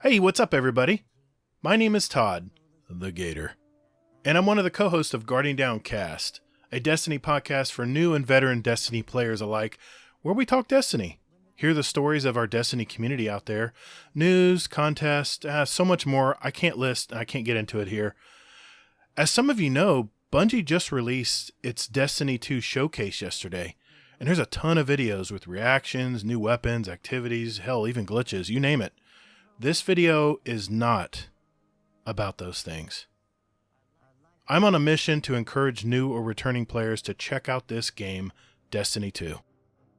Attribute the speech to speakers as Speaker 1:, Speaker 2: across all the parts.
Speaker 1: Hey, what's up, everybody? My name is Todd, the Gator, and I'm one of the co-hosts of Guarding Down Cast, a Destiny podcast for new and veteran Destiny players alike, where we talk Destiny, hear the stories of our Destiny community out there, news, contests, so much more I can't list, and I can't get into it here. As some of you know, Bungie just released its Destiny 2 showcase yesterday, and there's a ton of videos with reactions, new weapons, activities, hell, even glitches, you name it. This video is not about those things. I'm on a mission to encourage new or returning players to check out this game, Destiny 2.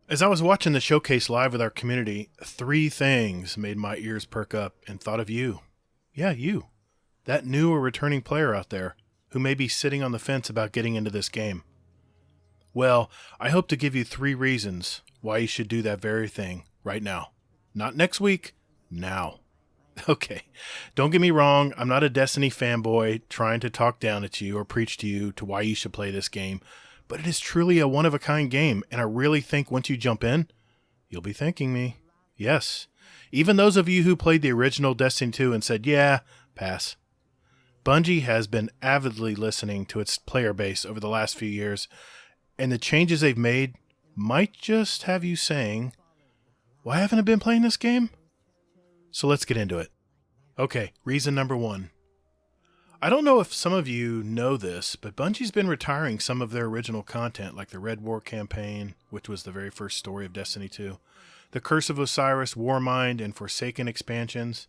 Speaker 1: As I was watching the showcase live with our community, three things made my ears perk up and thought of you. Yeah, you. That new or returning player out there who may be sitting on the fence about getting into this game. Well, I hope to give you three reasons why you should do that very thing right now. Not next week, now. Okay, don't get me wrong, I'm not a Destiny fanboy trying to talk down at you or preach to you to why you should play this game, but it is truly a one-of-a-kind game, and I really think once you jump in, you'll be thanking me. Yes, even those of you who played the original Destiny 2 and said, yeah, pass. Bungie has been avidly listening to its player base over the last few years, and the changes they've made might just have you saying, why haven't I been playing this game? So let's get into it. Okay, reason number one. I don't know if some of you know this, but Bungie's been retiring some of their original content, like the Red War campaign, which was the very first story of Destiny 2, the Curse of Osiris, Warmind, and Forsaken expansions.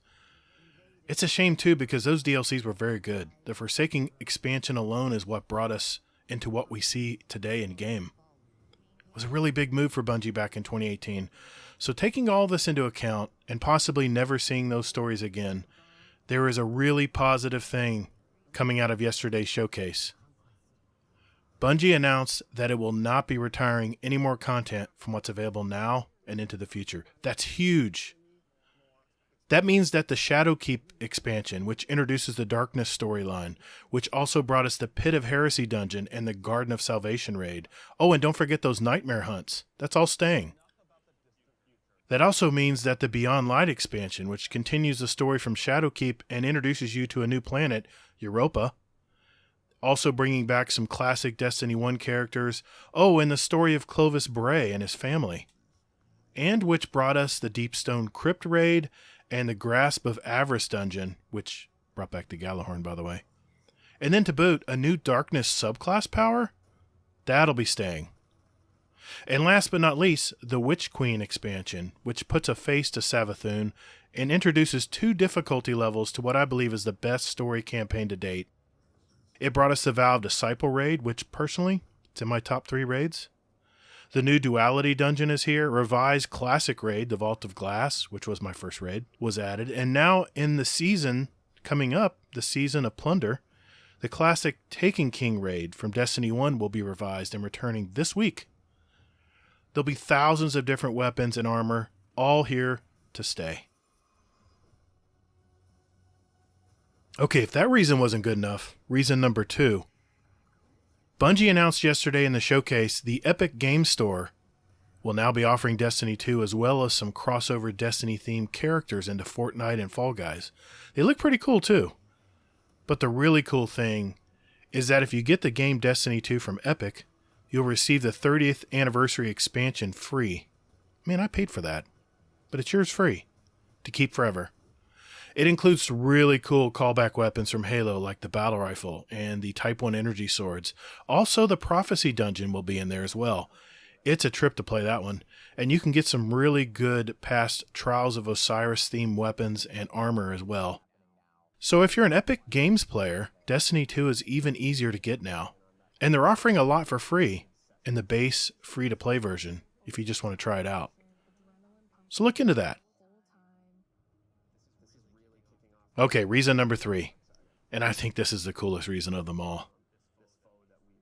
Speaker 1: It's a shame, too, because those DLCs were very good. The Forsaken expansion alone is what brought us into what we see today in game. It was a really big move for Bungie back in 2018. So taking all this into account, and possibly never seeing those stories again, there is a really positive thing coming out of yesterday's showcase. Bungie announced that it will not be retiring any more content from what's available now and into the future. That's huge. That means that the Shadowkeep expansion, which introduces the Darkness storyline, which also brought us the Pit of Heresy dungeon and the Garden of Salvation raid. Oh, and don't forget those Nightmare hunts. That's all staying. That also means that the Beyond Light expansion, which continues the story from Shadowkeep and introduces you to a new planet, Europa, also bringing back some classic Destiny 1 characters, and the story of Clovis Bray and his family, and which brought us the Deepstone Crypt raid and the Grasp of Avarice dungeon, which brought back the Galahorn, by the way. And then to boot, a new Darkness subclass power? That'll be staying. And last but not least, the Witch Queen expansion, which puts a face to Savathun and introduces 2 difficulty levels to what I believe is the best story campaign to date. It brought us the Vow of Disciple raid, which personally, it's in my top 3 raids. The new Duality dungeon is here. Revised classic raid, the Vault of Glass, which was my first raid, was added. And now in the season coming up, the season of Plunder, the classic Taken King raid from Destiny 1 will be revised and returning this week. There'll be thousands of different weapons and armor, all here to stay. Okay, if that reason wasn't good enough, reason number 2. Bungie announced yesterday in the showcase the Epic Game Store will now be offering Destiny 2 as well as some crossover Destiny-themed characters into Fortnite and Fall Guys. They look pretty cool too. But the really cool thing is that if you get the game Destiny 2 from Epic, you'll receive the 30th anniversary expansion free. Man, I paid for that. But it's yours free to keep forever. It includes really cool callback weapons from Halo like the Battle Rifle and the Type 1 Energy Swords. Also, the Prophecy Dungeon will be in there as well. It's a trip to play that one. And you can get some really good past Trials of Osiris themed weapons and armor as well. So if you're an Epic Games player, Destiny 2 is even easier to get now. And they're offering a lot for free in the base free-to-play version if you just want to try it out. So look into that. Okay, reason number 3. And I think this is the coolest reason of them all.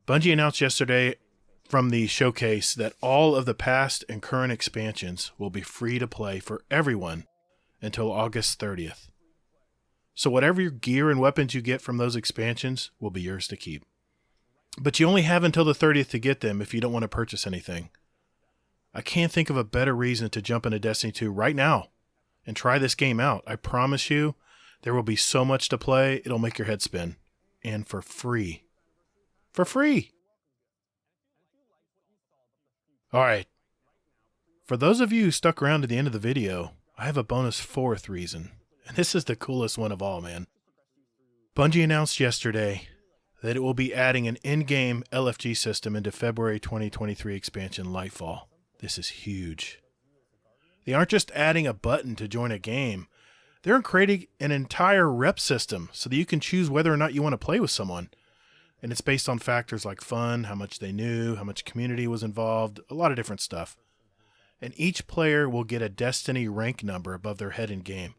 Speaker 1: Bungie announced yesterday from the showcase that all of the past and current expansions will be free to play for everyone until August 30th. So whatever your gear and weapons you get from those expansions will be yours to keep. But you only have until the 30th to get them if you don't want to purchase anything. I can't think of a better reason to jump into Destiny 2 right now and try this game out. I promise you, there will be so much to play, it'll make your head spin. And for free. For free! Alright. For those of you who stuck around to the end of the video, I have a bonus fourth reason. And this is the coolest one of all, man. Bungie announced yesterday that it will be adding an in-game LFG system into February 2023 expansion Lightfall. This is huge. They aren't just adding a button to join a game. They're creating an entire rep system so that you can choose whether or not you want to play with someone. And it's based on factors like fun, how much they knew, how much community was involved, a lot of different stuff. And each player will get a Destiny rank number above their head in game.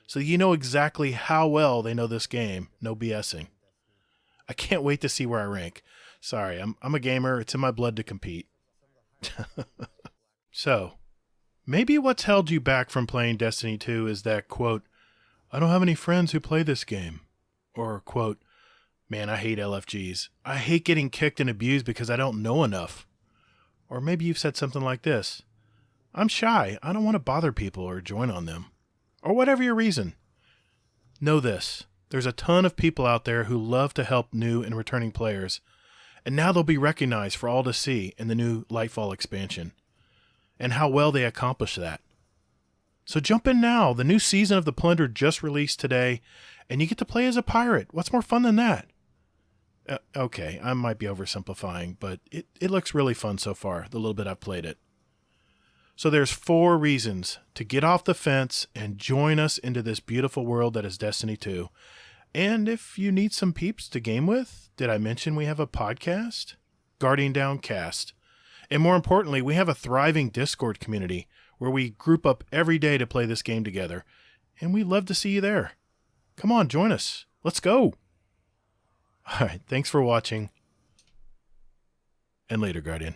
Speaker 1: So you know exactly how well they know this game, no BSing. I can't wait to see where I rank. Sorry, I'm a gamer, it's in my blood to compete. So, maybe what's held you back from playing Destiny 2 is that, quote, I don't have any friends who play this game. Or, quote, man, I hate LFGs. I hate getting kicked and abused because I don't know enough. Or maybe you've said something like this. I'm shy. I don't want to bother people or join on them. Or whatever your reason. Know this. There's a ton of people out there who love to help new and returning players. And now they'll be recognized for all to see in the new Lightfall expansion. And how well they accomplish that. So jump in now. The new season of The Plunder just released today, and you get to play as a pirate. What's more fun than that? Okay, I might be oversimplifying, but it looks really fun so far, the little bit I've played it. So there's 4 reasons to get off the fence and join us into this beautiful world that is Destiny 2. And if you need some peeps to game with, did I mention we have a podcast? Guarding Down Cast. And more importantly, we have a thriving Discord community where we group up every day to play this game together. And we'd love to see you there. Come on, join us. Let's go. All right, thanks for watching. And later, Guardian.